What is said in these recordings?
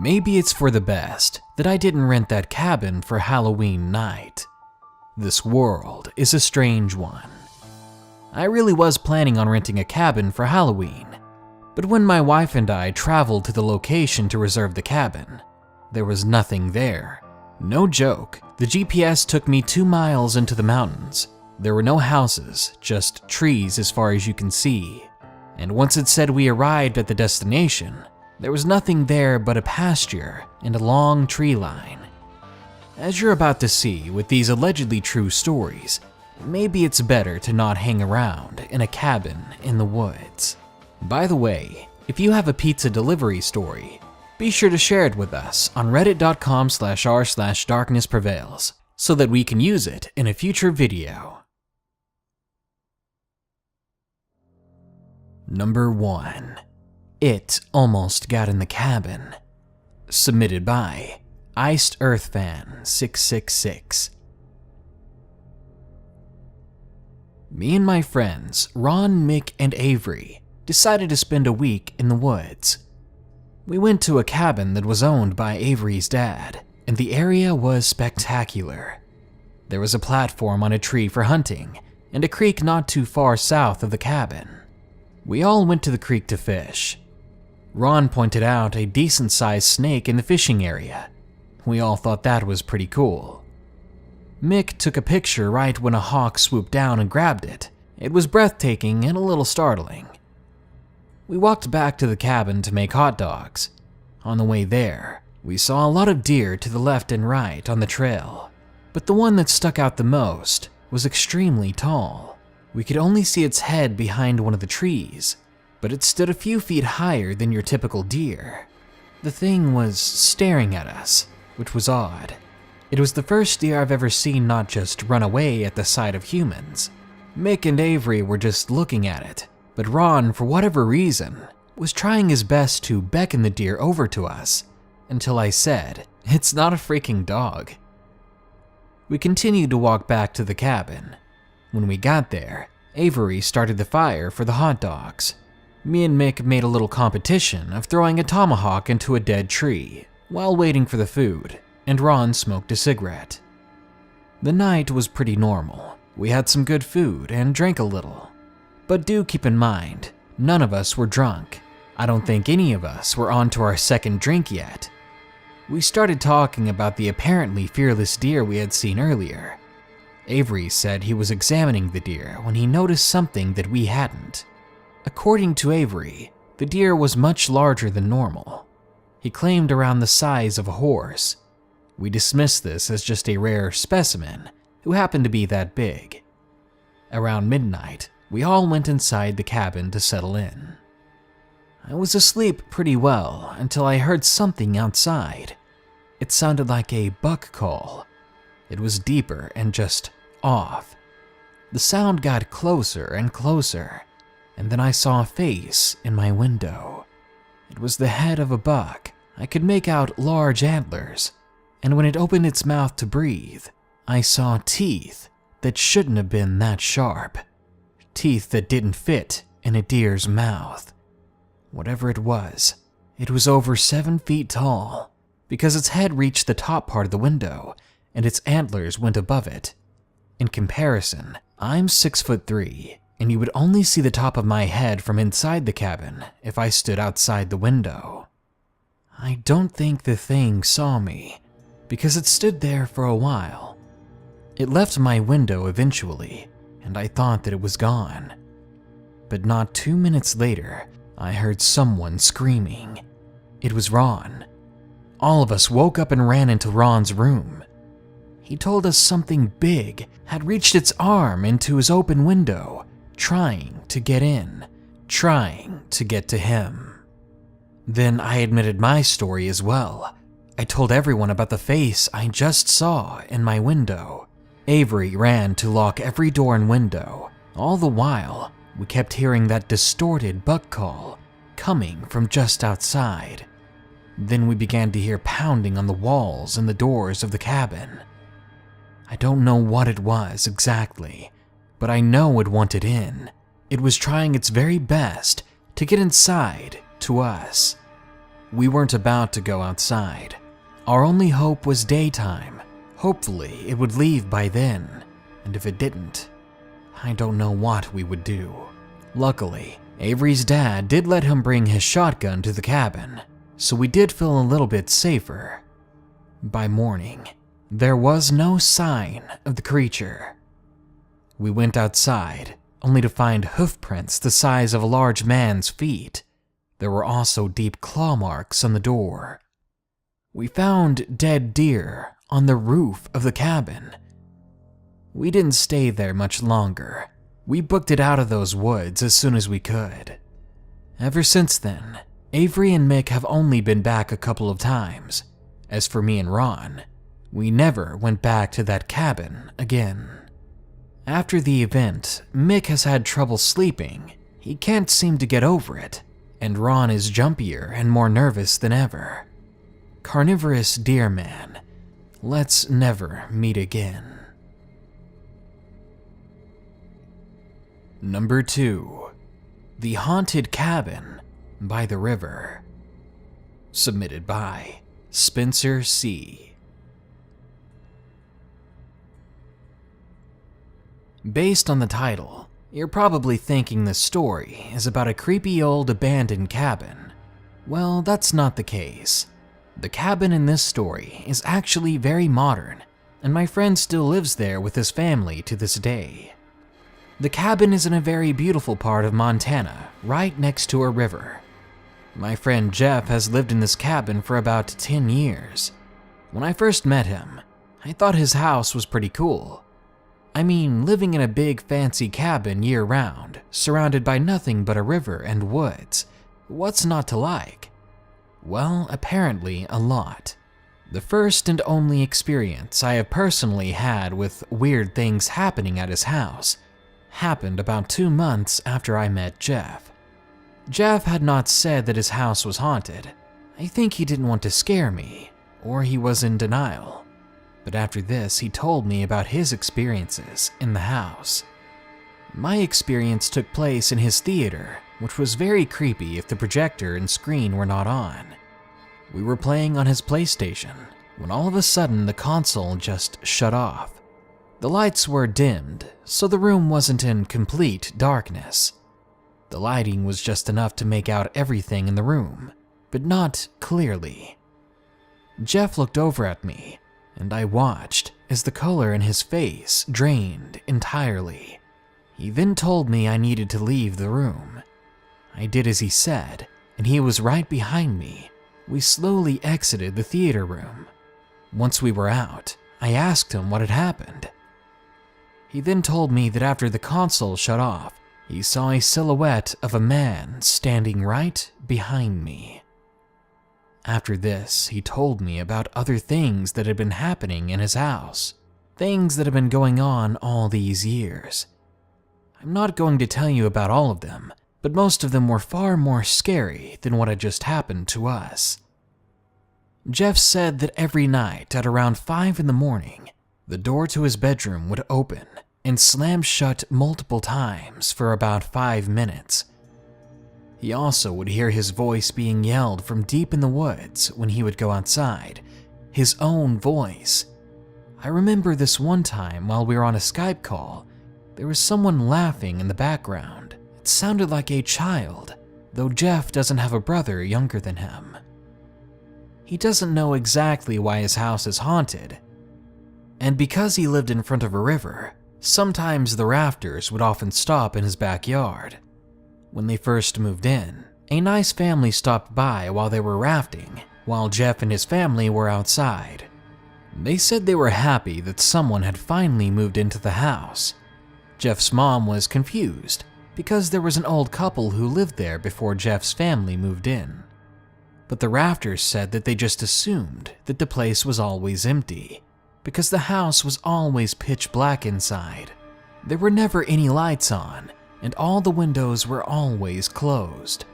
Maybe it's for the best that I didn't rent that cabin for Halloween night. This world is a strange one. I really was planning on renting a cabin for Halloween, but when my wife and I traveled to the location to reserve the cabin, there was nothing there. No joke, the GPS took me 2 miles into the mountains. There were no houses, just trees as far as you can see. And once it said we arrived at the destination, there was nothing there but a pasture and a long tree line. As you're about to see with these allegedly true stories, maybe it's better to not hang around in a cabin in the woods. By the way, if you have a pizza delivery story, be sure to share it with us on reddit.com/r/darknessprevails so that we can use it in a future video. Number 1. It Almost Got in the Cabin. Submitted by Iced Earth Fan 666. Me and my friends, Ron, Mick, and Avery, decided to spend a week in the woods. We went to a cabin that was owned by Avery's dad, and the area was spectacular. There was a platform on a tree for hunting, and a creek not too far south of the cabin. We all went to the creek to fish. Ron pointed out a decent-sized snake in the fishing area. We all thought that was pretty cool. Mick took a picture right when a hawk swooped down and grabbed it. It was breathtaking and a little startling. We walked back to the cabin to make hot dogs. On the way there, we saw a lot of deer to the left and right on the trail, but the one that stuck out the most was extremely tall. We could only see its head behind one of the trees, but it stood a few feet higher than your typical deer. The thing was staring at us, which was odd. It was the first deer I've ever seen not just run away at the sight of humans. Mick and Avery were just looking at it, but Ron, for whatever reason, was trying his best to beckon the deer over to us, until I said, "It's not a freaking dog." We continued to walk back to the cabin. When we got there, Avery started the fire for the hot dogs. Me and Mick made a little competition of throwing a tomahawk into a dead tree while waiting for the food, and Ron smoked a cigarette. The night was pretty normal. We had some good food and drank a little. But do keep in mind, none of us were drunk. I don't think any of us were on to our second drink yet. We started talking about the apparently fearless deer we had seen earlier. Avery said he was examining the deer when he noticed something that we hadn't. According to Avery, the deer was much larger than normal. He claimed around the size of a horse. We dismissed this as just a rare specimen who happened to be that big. Around midnight, we all went inside the cabin to settle in. I was asleep pretty well until I heard something outside. It sounded like a buck call. It was deeper and just off. The sound got closer and closer, and then I saw a face in my window. It was the head of a buck. I could make out large antlers, and when it opened its mouth to breathe, I saw teeth that shouldn't have been that sharp. Teeth that didn't fit in a deer's mouth. Whatever it was over 7 feet tall, because its head reached the top part of the window, and its antlers went above it. In comparison, I'm 6'3", and you would only see the top of my head from inside the cabin if I stood outside the window. I don't think the thing saw me, because it stood there for a while. It left my window eventually, and I thought that it was gone. But not 2 minutes later, I heard someone screaming. It was Ron. All of us woke up and ran into Ron's room. He told us something big had reached its arm into his open window, trying to get in, trying to get to him. Then I admitted my story as well. I told everyone about the face I just saw in my window. Avery ran to lock every door and window. All the while, we kept hearing that distorted buck call coming from just outside. Then we began to hear pounding on the walls and the doors of the cabin. I don't know what it was exactly, but I know it wanted in. It was trying its very best to get inside to us. We weren't about to go outside. Our only hope was daytime. Hopefully, it would leave by then, and if it didn't, I don't know what we would do. Luckily, Avery's dad did let him bring his shotgun to the cabin, so we did feel a little bit safer. By morning, there was no sign of the creature. We went outside, only to find hoof prints the size of a large man's feet. There were also deep claw marks on the door. We found dead deer on the roof of the cabin. We didn't stay there much longer. We booked it out of those woods as soon as we could. Ever since then, Avery and Mick have only been back a couple of times. As for me and Ron, we never went back to that cabin again. After the event, Mick has had trouble sleeping. He can't seem to get over it, and Ron is jumpier and more nervous than ever. Carnivorous deer man, let's never meet again. Number 2. The Haunted Cabin by the River. Submitted by Spencer C. Based on the title, you're probably thinking this story is about a creepy old abandoned cabin. Well, that's not the case. The cabin in this story is actually very modern, and my friend still lives there with his family to this day. The cabin is in a very beautiful part of Montana, right next to a river. My friend Jeff has lived in this cabin for about 10 years. When I first met him, I thought his house was pretty cool. I mean, living in a big fancy cabin year-round, surrounded by nothing but a river and woods, what's not to like? Well, apparently a lot. The first and only experience I have personally had with weird things happening at his house happened about 2 months after I met Jeff. Jeff had not said that his house was haunted. I think he didn't want to scare me, or he was in denial. But after this, he told me about his experiences in the house. My experience took place in his theater, which was very creepy if the projector and screen were not on. We were playing on his PlayStation when all of a sudden the console just shut off. The lights were dimmed, so the room wasn't in complete darkness. The lighting was just enough to make out everything in the room, but not clearly. Jeff looked over at me, and I watched as the color in his face drained entirely. He then told me I needed to leave the room. I did as he said, and he was right behind me. We slowly exited the theater room. Once we were out, I asked him what had happened. He then told me that after the console shut off, he saw a silhouette of a man standing right behind me. After this, he told me about other things that had been happening in his house, things that had been going on all these years. I'm not going to tell you about all of them, but most of them were far more scary than what had just happened to us. Jeff said that every night at around 5 in the morning, the door to his bedroom would open and slam shut multiple times for about 5 minutes. He also would hear his voice being yelled from deep in the woods when he would go outside, his own voice. I remember this one time while we were on a Skype call, there was someone laughing in the background. It sounded like a child, though Jeff doesn't have a brother younger than him. He doesn't know exactly why his house is haunted, and because he lived in front of a river, sometimes the rafters would often stop in his backyard. When they first moved in, a nice family stopped by while they were rafting, while Jeff and his family were outside. They said they were happy that someone had finally moved into the house. Jeff's mom was confused because there was an old couple who lived there before Jeff's family moved in. But the rafters said that they just assumed that the place was always empty, because the house was always pitch black inside. There were never any lights on, and all the windows were always closed.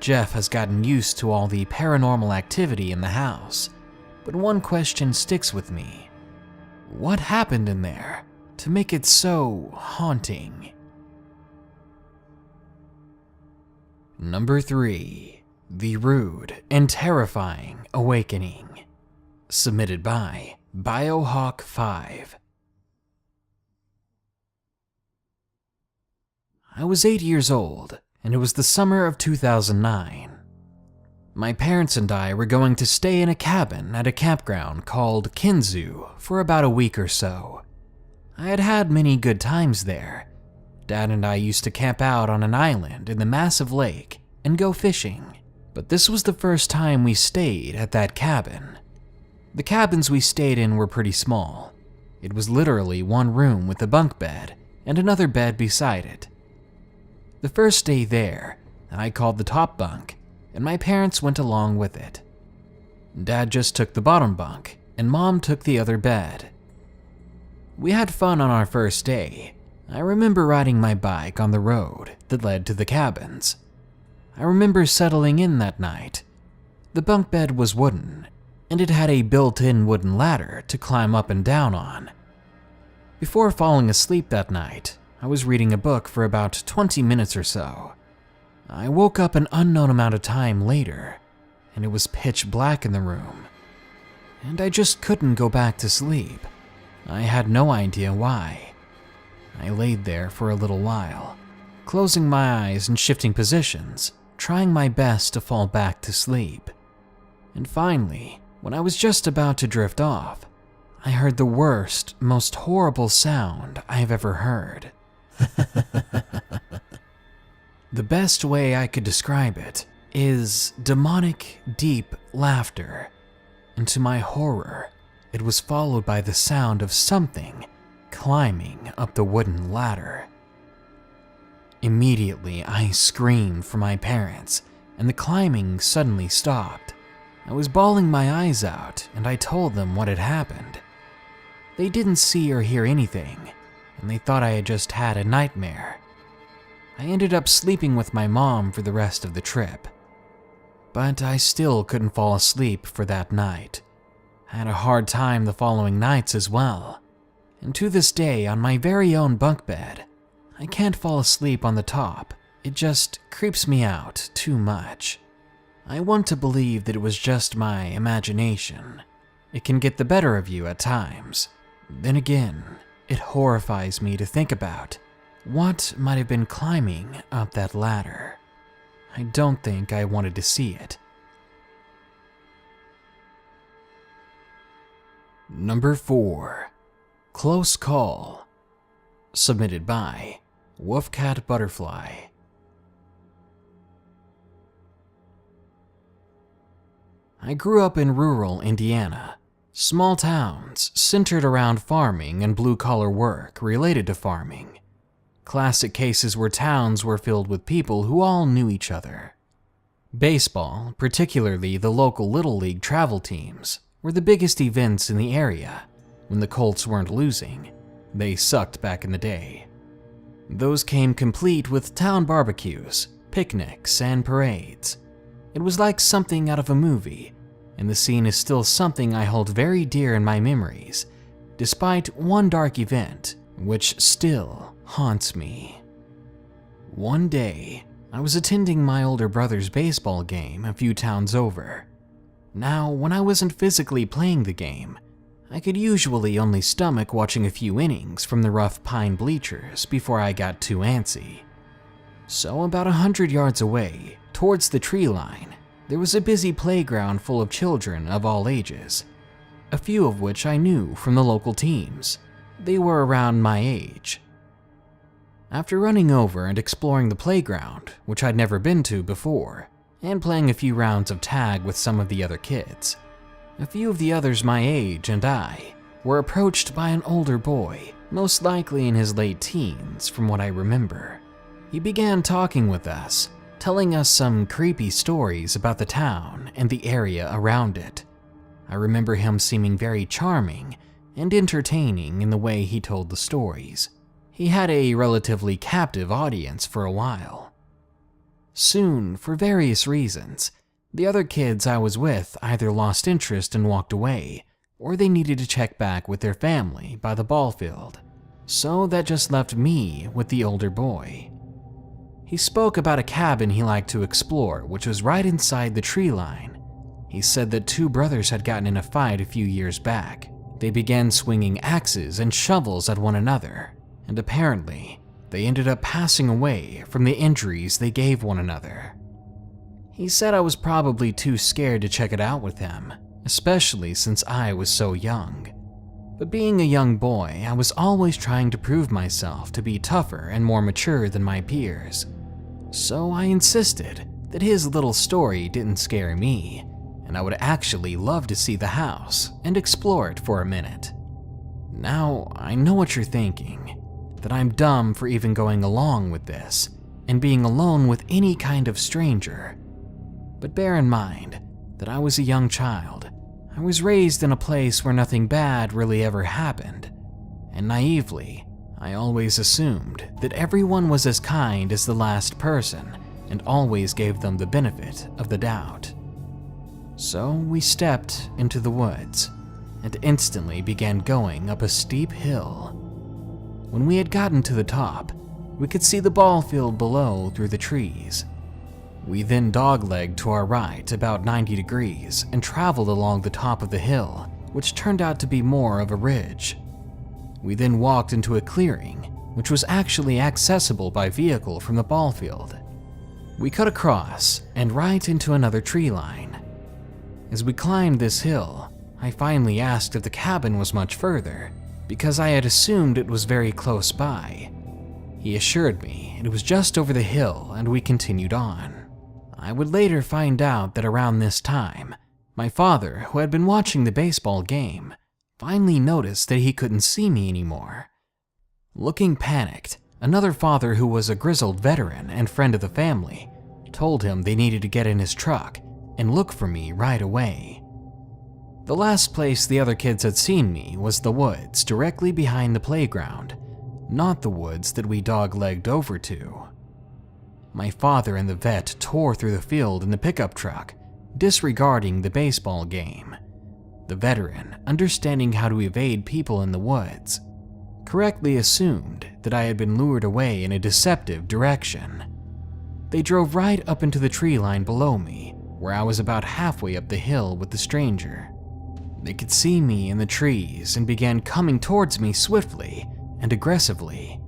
Jeff has gotten used to all the paranormal activity in the house, but one question sticks with me. What happened in there to make it so haunting? Number 3. The Rude and Terrifying Awakening. Submitted by Biohawk5. I was 8 years old, and it was the summer of 2009. My parents and I were going to stay in a cabin at a campground called Kinzu for about a week or so. I had had many good times there. Dad and I used to camp out on an island in the massive lake and go fishing, but this was the first time we stayed at that cabin. The cabins we stayed in were pretty small. It was literally one room with a bunk bed and another bed beside it. The first day there, I called the top bunk, and my parents went along with it. Dad just took the bottom bunk, and Mom took the other bed. We had fun on our first day. I remember riding my bike on the road that led to the cabins. I remember settling in that night. The bunk bed was wooden, and it had a built-in wooden ladder to climb up and down on. Before falling asleep that night, I was reading a book for about 20 minutes or so. I woke up an unknown amount of time later, and it was pitch black in the room. And I just couldn't go back to sleep. I had no idea why. I laid there for a little while, closing my eyes and shifting positions, trying my best to fall back to sleep. And finally, when I was just about to drift off, I heard the worst, most horrible sound I have ever heard. The best way I could describe it is demonic, deep laughter, and to my horror, it was followed by the sound of something climbing up the wooden ladder. Immediately, I screamed for my parents, and the climbing suddenly stopped. I was bawling my eyes out, and I told them what had happened. They didn't see or hear anything, and they thought I had just had a nightmare. I ended up sleeping with my mom for the rest of the trip. But I still couldn't fall asleep for that night. I had a hard time the following nights as well. And to this day, on my very own bunk bed, I can't fall asleep on the top. It just creeps me out too much. I want to believe that it was just my imagination. It can get the better of you at times. Then again, it horrifies me to think about what might have been climbing up that ladder. I don't think I wanted to see it. Number 4. Close Call. Submitted by woofcatbutterfly. I grew up in rural Indiana. Small towns centered around farming and blue-collar work related to farming. Classic cases where towns were filled with people who all knew each other. Baseball, particularly the local Little League travel teams, were the biggest events in the area. When the Colts weren't losing, they sucked back in the day. Those came complete with town barbecues, picnics, and parades. It was like something out of a movie, and the scene is still something I hold very dear in my memories, despite one dark event, which still haunts me. One day, I was attending my older brother's baseball game a few towns over. Now, when I wasn't physically playing the game, I could usually only stomach watching a few innings from the rough pine bleachers before I got too antsy. So about 100 yards away, towards the tree line, there was a busy playground full of children of all ages, a few of which I knew from the local teams. They were around my age. After running over and exploring the playground, which I'd never been to before, and playing a few rounds of tag with some of the other kids, a few of the others my age and I were approached by an older boy, most likely in his late teens from what I remember. He began talking with us, telling us some creepy stories about the town and the area around it. I remember him seeming very charming and entertaining in the way he told the stories. He had a relatively captive audience for a while. Soon, for various reasons, the other kids I was with either lost interest and walked away, or they needed to check back with their family by the ball field. So that just left me with the older boy. He spoke about a cabin he liked to explore, which was right inside the tree line. He said that two brothers had gotten in a fight a few years back. They began swinging axes and shovels at one another, and apparently, they ended up passing away from the injuries they gave one another. He said I was probably too scared to check it out with him, especially since I was so young. But being a young boy, I was always trying to prove myself to be tougher and more mature than my peers. So I insisted that his little story didn't scare me, and I would actually love to see the house and explore it for a minute. Now, I know what you're thinking, that I'm dumb for even going along with this and being alone with any kind of stranger. But bear in mind that I was a young child. I was raised in a place where nothing bad really ever happened, and naively, I always assumed that everyone was as kind as the last person and always gave them the benefit of the doubt. So we stepped into the woods and instantly began going up a steep hill. When we had gotten to the top, we could see the ball field below through the trees. We then doglegged to our right about 90 degrees and traveled along the top of the hill, which turned out to be more of a ridge. We then walked into a clearing, which was actually accessible by vehicle from the ball field. We cut across and right into another tree line. As we climbed this hill, I finally asked if the cabin was much further, because I had assumed it was very close by. He assured me it was just over the hill, and we continued on. I would later find out that around this time, my father, who had been watching the baseball game, finally noticed that he couldn't see me anymore. Looking panicked, another father who was a grizzled veteran and friend of the family told him they needed to get in his truck and look for me right away. The last place the other kids had seen me was the woods directly behind the playground, not the woods that we dog-legged over to. My father and the vet tore through the field in the pickup truck, disregarding the baseball game. The veteran, understanding how to evade people in the woods, correctly assumed that I had been lured away in a deceptive direction. They drove right up into the tree line below me, where I was about halfway up the hill with the stranger. They could see me in the trees and began coming towards me swiftly and aggressively.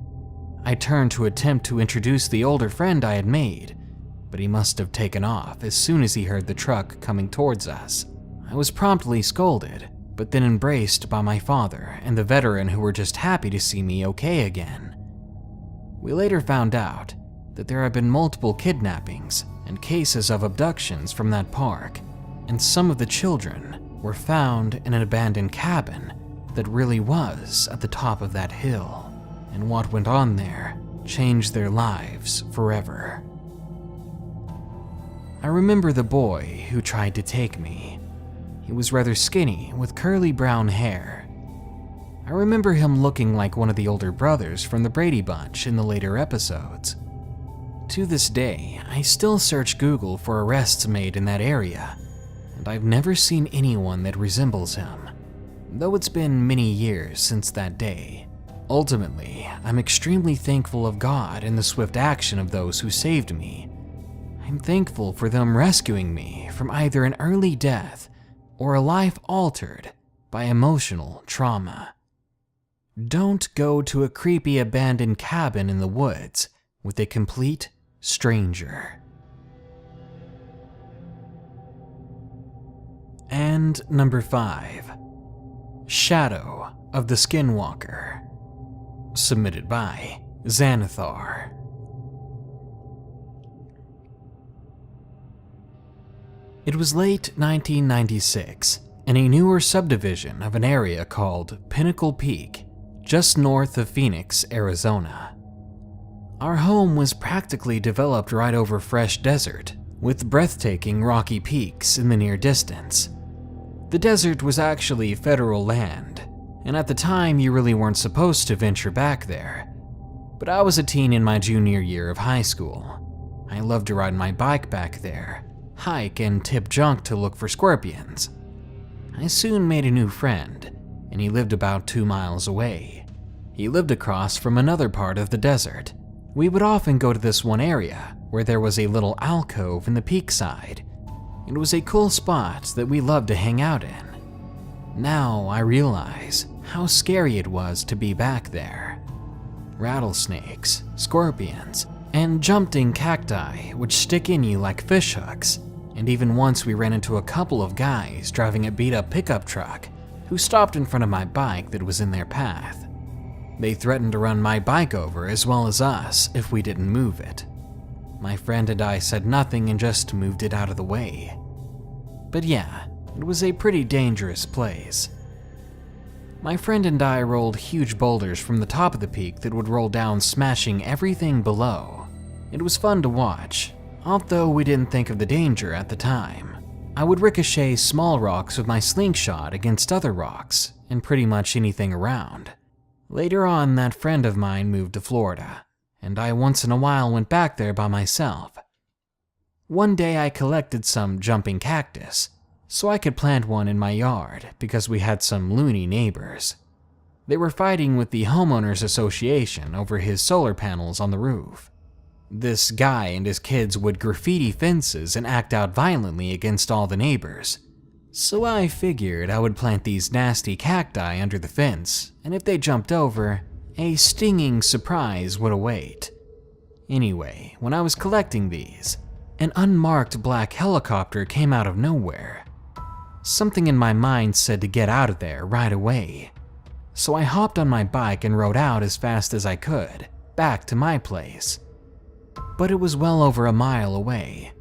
I turned to attempt to introduce the older friend I had made, but he must have taken off as soon as he heard the truck coming towards us. I was promptly scolded, but then embraced by my father and the veteran, who were just happy to see me okay again. We later found out that there had been multiple kidnappings and cases of abductions from that park, and some of the children were found in an abandoned cabin that really was at the top of that hill. And what went on there changed their lives forever. I remember the boy who tried to take me. He was rather skinny with curly brown hair. I remember him looking like one of the older brothers from the Brady Bunch in the later episodes. To this day, I still search Google for arrests made in that area, and I've never seen anyone that resembles him, though it's been many years since that day. Ultimately, I'm extremely thankful of God and the swift action of those who saved me. I'm thankful for them rescuing me from either an early death or a life altered by emotional trauma. Don't go to a creepy abandoned cabin in the woods with a complete stranger. And number 5, Shadow of the Skinwalker. Submitted by Xanathar. It was late 1996 in a newer subdivision of an area called Pinnacle Peak, just north of Phoenix, Arizona. Our home was practically developed right over fresh desert, with breathtaking rocky peaks in the near distance. The desert was actually federal land, and at the time you really weren't supposed to venture back there. But I was a teen in my junior year of high school. I loved to ride my bike back there, hike and tip junk to look for scorpions. I soon made a new friend, and he lived about 2 miles away. He lived across from another part of the desert, We would often go to this one area where there was a little alcove in the peak side. It was a cool spot that we loved to hang out in. Now I realize how scary it was to be back there. Rattlesnakes, scorpions, and jumping cacti which stick in you like fish hooks. And even once we ran into a couple of guys driving a beat-up pickup truck who stopped in front of my bike that was in their path. They threatened to run my bike over as well as us if we didn't move it. My friend and I said nothing and just moved it out of the way. But yeah, it was a pretty dangerous place. My friend and I rolled huge boulders from the top of the peak that would roll down, smashing everything below. It was fun to watch, although we didn't think of the danger at the time. I would ricochet small rocks with my slingshot against other rocks and pretty much anything around. Later on, that friend of mine moved to Florida, and I once in a while went back there by myself. One day I collected some jumping cactus, so I could plant one in my yard because we had some loony neighbors. They were fighting with the homeowners association over his solar panels on the roof. This guy and his kids would graffiti fences and act out violently against all the neighbors. So I figured I would plant these nasty cacti under the fence, and if they jumped over, a stinging surprise would await. Anyway, when I was collecting these, an unmarked black helicopter came out of nowhere. Something in my mind said to get out of there right away. So I hopped on my bike and rode out as fast as I could, back to my place. But it was well over a mile away.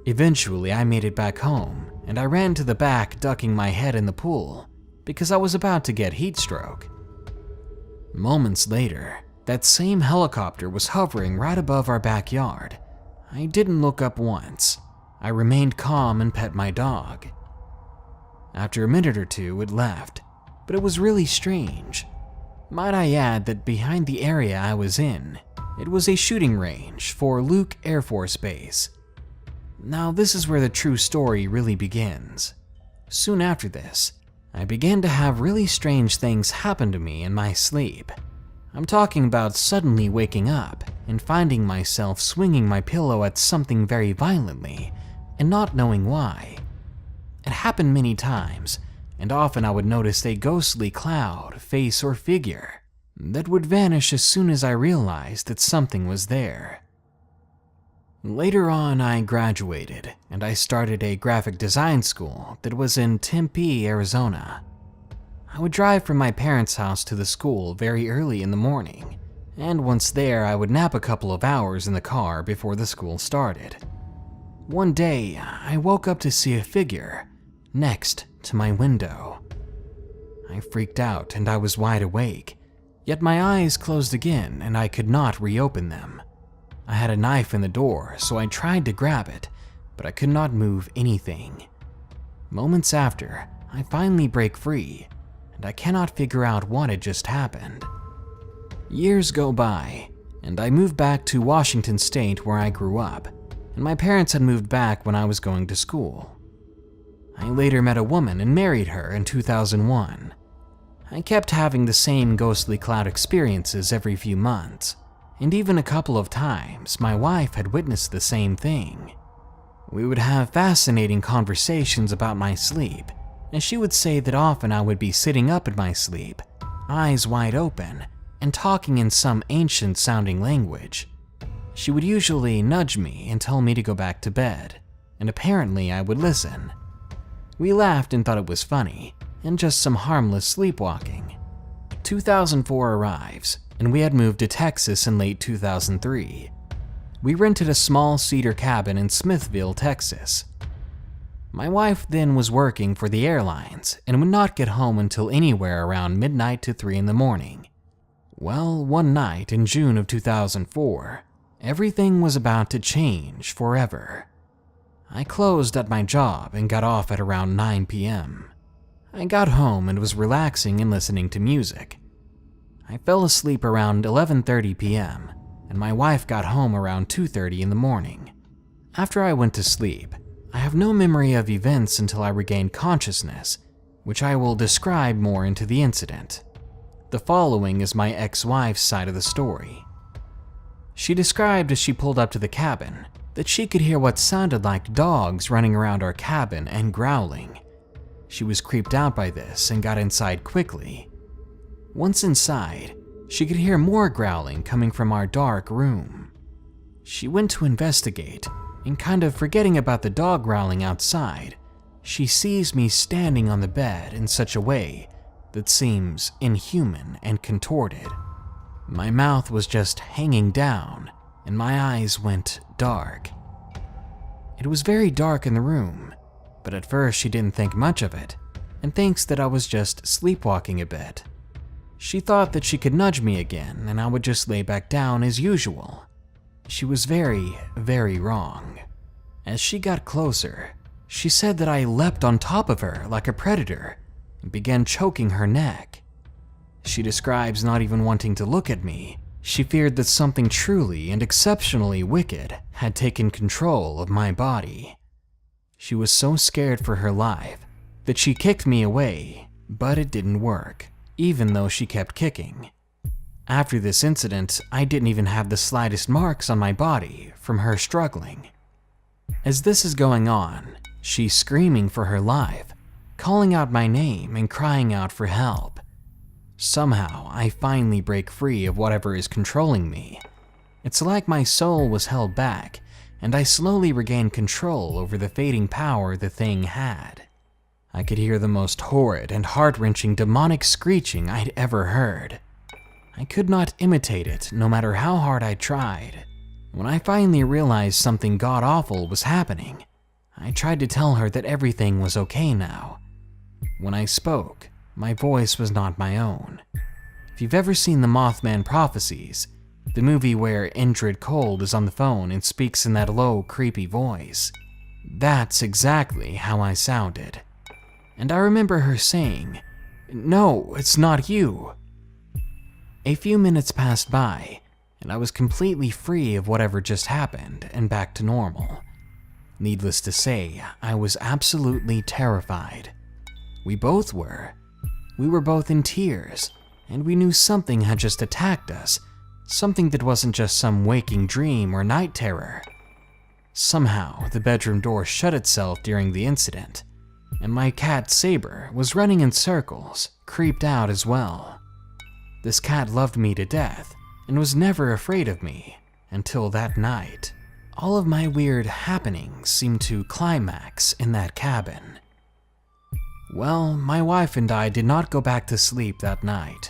Eventually, I made it back home, and I ran to the back, ducking my head in the pool because I was about to get heat stroke. Moments later, that same helicopter was hovering right above our backyard. I didn't look up once. I remained calm and pet my dog. After a minute or two, it left, but it was really strange. Might I add that behind the area I was in, it was a shooting range for Luke Air Force Base. Now this is where the true story really begins. Soon after this, I began to have really strange things happen to me in my sleep. I'm talking about suddenly waking up and finding myself swinging my pillow at something very violently and not knowing why. It happened many times, and often I would notice a ghostly cloud, face, or figure that would vanish as soon as I realized that something was there. Later on, I graduated, and I started a graphic design school that was in Tempe, Arizona. I would drive from my parents' house to the school very early in the morning, and once there, I would nap a couple of hours in the car before the school started. One day, I woke up to see a figure next to my window. I freaked out and I was wide awake, yet my eyes closed again and I could not reopen them. I had a knife in the door, so I tried to grab it, but I could not move anything. Moments after, I finally break free, and I cannot figure out what had just happened. Years go by, and I moved back to Washington State where I grew up, and my parents had moved back when I was going to school. I later met a woman and married her in 2001. I kept having the same ghostly cloud experiences every few months, and even a couple of times my wife had witnessed the same thing. We would have fascinating conversations about my sleep, and she would say that often I would be sitting up in my sleep, eyes wide open, and talking in some ancient-sounding language. She would usually nudge me and tell me to go back to bed, and apparently I would listen. We laughed and thought it was funny, and just some harmless sleepwalking. 2004 arrives, and we had moved to Texas in late 2003. We rented a small cedar cabin in Smithville, Texas. My wife then was working for the airlines and would not get home until anywhere around midnight to 3 in the morning. Well, one night in June of 2004, everything was about to change forever. I closed at my job and got off at around 9 p.m. I got home and was relaxing and listening to music. I fell asleep around 11:30 p.m., and my wife got home around 2:30 in the morning. After I went to sleep, I have no memory of events until I regained consciousness, which I will describe more into the incident. The following is my ex-wife's side of the story. She described as she pulled up to the cabin that she could hear what sounded like dogs running around our cabin and growling. She was creeped out by this and got inside quickly. Once inside, she could hear more growling coming from our dark room. She went to investigate, and kind of forgetting about the dog growling outside, she sees me standing on the bed in such a way that seems inhuman and contorted. My mouth was just hanging down, and my eyes went dark. It was very dark in the room, but at first she didn't think much of it, and thinks that I was just sleepwalking a bit. She thought that she could nudge me again and I would just lay back down as usual. She was very, very wrong. As she got closer, she said that I leapt on top of her like a predator and began choking her neck. She describes not even wanting to look at me. She feared that something truly and exceptionally wicked had taken control of my body. She was so scared for her life that she kicked me away, but it didn't work, even though she kept kicking. After this incident, I didn't even have the slightest marks on my body from her struggling. As this is going on, she's screaming for her life, calling out my name and crying out for help. Somehow, I finally break free of whatever is controlling me. It's like my soul was held back, and I slowly regain control over the fading power the thing had. I could hear the most horrid and heart-wrenching demonic screeching I'd ever heard. I could not imitate it no matter how hard I tried. When I finally realized something god-awful was happening, I tried to tell her that everything was okay now. When I spoke, my voice was not my own. If you've ever seen the Mothman Prophecies, the movie where Indrid Cold is on the phone and speaks in that low, creepy voice, that's exactly how I sounded. And I remember her saying, "No, it's not you." A few minutes passed by, and I was completely free of whatever just happened and back to normal. Needless to say, I was absolutely terrified. We both were. We were both in tears, and we knew something had just attacked us, something that wasn't just some waking dream or night terror. Somehow, the bedroom door shut itself during the incident, and my cat Saber was running in circles, creeped out as well. This cat loved me to death and was never afraid of me until that night. All of my weird happenings seemed to climax in that cabin. Well, my wife and I did not go back to sleep that night.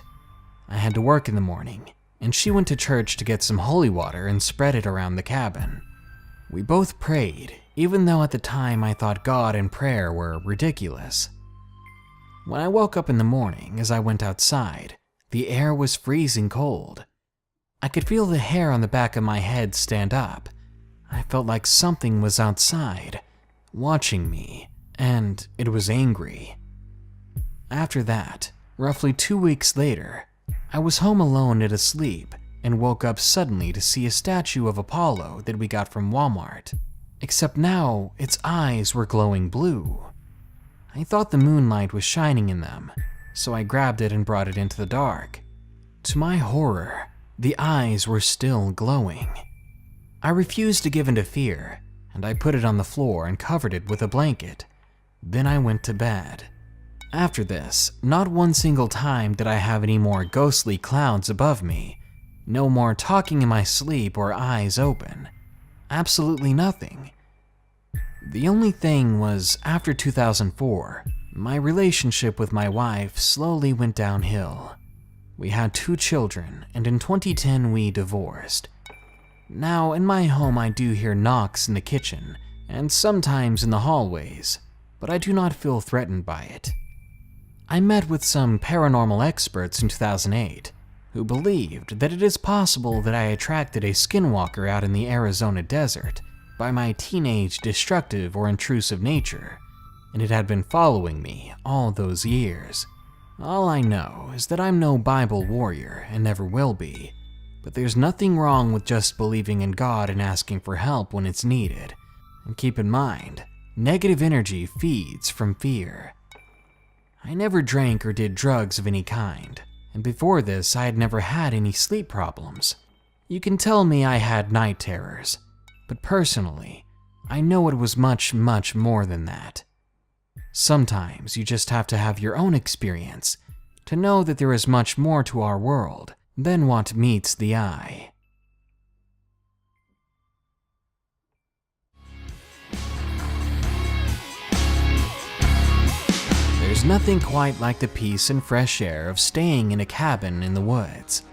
I had to work in the morning, and she went to church to get some holy water and spread it around the cabin. We both prayed, even though at the time I thought God and prayer were ridiculous. When I woke up in the morning as I went outside, the air was freezing cold. I could feel the hair on the back of my head stand up. I felt like something was outside, watching me, and it was angry. After that, roughly 2 weeks later, I was home alone and asleep and woke up suddenly to see a statue of Apollo that we got from Walmart, except now its eyes were glowing blue. I thought the moonlight was shining in them, so I grabbed it and brought it into the dark. To my horror, the eyes were still glowing. I refused to give in to fear, and I put it on the floor and covered it with a blanket. Then I went to bed. After this, not one single time did I have any more ghostly clouds above me. No more talking in my sleep or eyes open. Absolutely nothing. The only thing was, after 2004, my relationship with my wife slowly went downhill. We had 2 children, and in 2010 we divorced. Now, in my home I do hear knocks in the kitchen, and sometimes in the hallways, but I do not feel threatened by it. I met with some paranormal experts in 2008 who believed that it is possible that I attracted a skinwalker out in the Arizona desert by my teenage destructive or intrusive nature, and it had been following me all those years. All I know is that I'm no Bible warrior and never will be, but there's nothing wrong with just believing in God and asking for help when it's needed. And keep in mind, negative energy feeds from fear. I never drank or did drugs of any kind, and before this I had never had any sleep problems. You can tell me I had night terrors, but personally, I know it was much, much more than that. Sometimes you just have to have your own experience to know that there is much more to our world than what meets the eye. There's nothing quite like the peace and fresh air of staying in a cabin in the woods.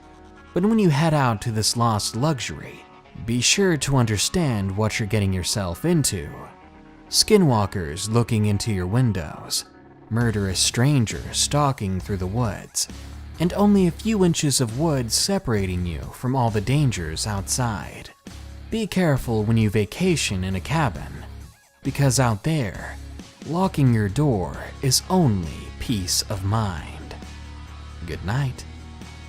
But when you head out to this lost luxury, be sure to understand what you're getting yourself into. Skinwalkers looking into your windows, murderous strangers stalking through the woods, and only a few inches of wood separating you from all the dangers outside. Be careful when you vacation in a cabin, because out there, locking your door is only peace of mind. Good night.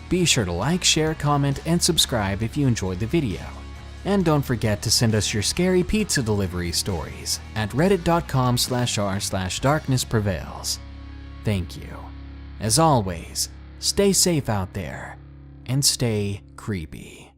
Be sure to like, share, comment, and subscribe if you enjoyed the video. And don't forget to send us your scary pizza delivery stories at reddit.com/r/darknessprevails. Thank you. As always, stay safe out there and stay creepy.